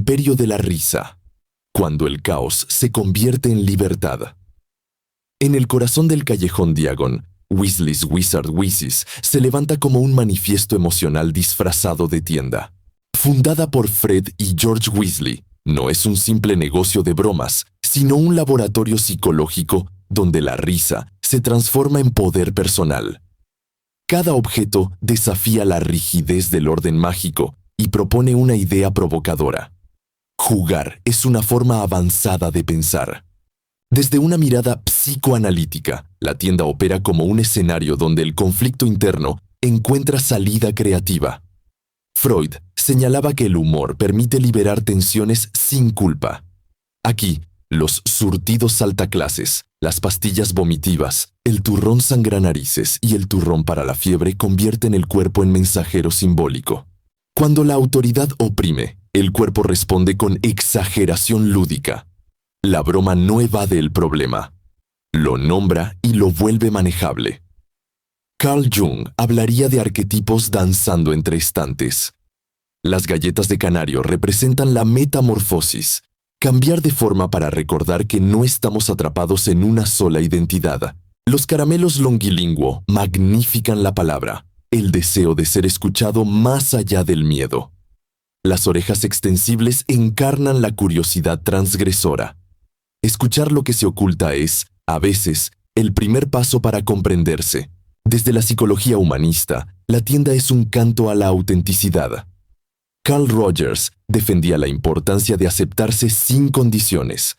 imperio de la risa, cuando el caos se convierte en libertad. En el corazón del callejón Diagon, Weasley's Wizard Whizzes se levanta como un manifiesto emocional disfrazado de tienda. Fundada por Fred y George Weasley, no es un simple negocio de bromas, sino un laboratorio psicológico donde la risa se transforma en poder personal. Cada objeto desafía la rigidez del orden mágico y propone una idea provocadora. Jugar es una forma avanzada de pensar. Desde una mirada psicoanalítica, la tienda opera como un escenario donde el conflicto interno encuentra salida creativa. Freud señalaba que el humor permite liberar tensiones sin culpa. Aquí, los surtidos saltaclases, las pastillas vomitivas, el turrón sangranarices y el turrón para la fiebre convierten el cuerpo en mensajero simbólico. Cuando la autoridad oprime, el cuerpo responde con exageración lúdica. La broma no evade el problema, lo nombra y lo vuelve manejable. Carl Jung hablaría de arquetipos danzando entre estantes. Las galletas de canario representan la metamorfosis, cambiar de forma para recordar que no estamos atrapados en una sola identidad. Los caramelos longilinguo magnifican la palabra, el deseo de ser escuchado más allá del miedo. Las orejas extensibles encarnan la curiosidad transgresora. Escuchar lo que se oculta es, a veces, el primer paso para comprenderse. Desde la psicología humanista, la tienda es un canto a la autenticidad. Carl Rogers defendía la importancia de aceptarse sin condiciones.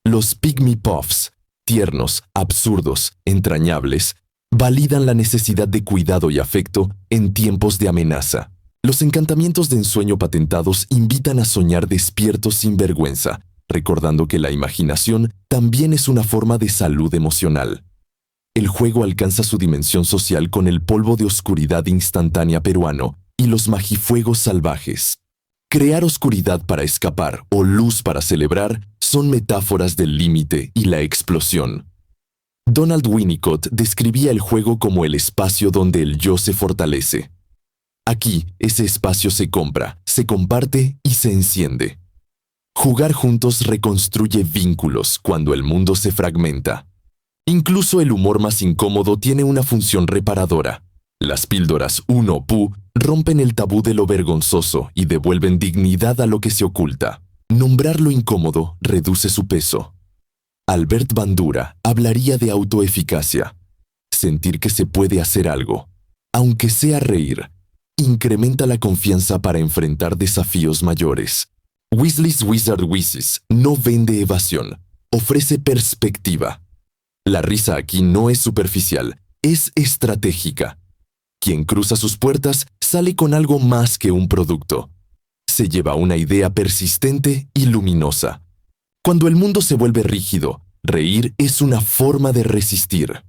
Los Pygmy Puffs, tiernos, absurdos, entrañables, validan la necesidad de cuidado y afecto en tiempos de amenaza. Los encantamientos de ensueño patentados invitan a soñar despiertos sin vergüenza, recordando que la imaginación también es una forma de salud emocional. El juego alcanza su dimensión social con el polvo de oscuridad instantánea peruano y los magifuegos salvajes. Crear oscuridad para escapar o luz para celebrar son metáforas del límite y la explosión. Donald Winnicott describía el juego como el espacio donde el yo se fortalece. Aquí, ese espacio se compra, se comparte y se enciende. Jugar juntos reconstruye vínculos cuando el mundo se fragmenta. Incluso el humor más incómodo tiene una función reparadora. Las píldoras Uno Pu rompen el tabú de lo vergonzoso y devuelven dignidad a lo que se oculta. Nombrar lo incómodo reduce su peso. Albert Bandura hablaría de autoeficacia. Sentir que se puede hacer algo, aunque sea reír, incrementa la confianza para enfrentar desafíos mayores. Weasley's Wizard Whizzes no vende evasión, ofrece perspectiva. La risa aquí no es superficial, es estratégica. Quien cruza sus puertas sale con algo más que un producto. Se lleva una idea persistente y luminosa. Cuando el mundo se vuelve rígido, reír es una forma de resistir.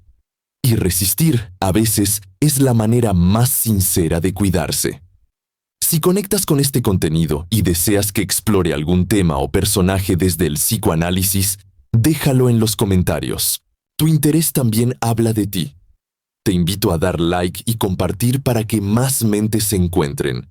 Y resistir, a veces, es la manera más sincera de cuidarse. Si conectas con este contenido y deseas que explore algún tema o personaje desde el psicoanálisis, déjalo en los comentarios. Tu interés también habla de ti. Te invito a dar like y compartir para que más mentes se encuentren.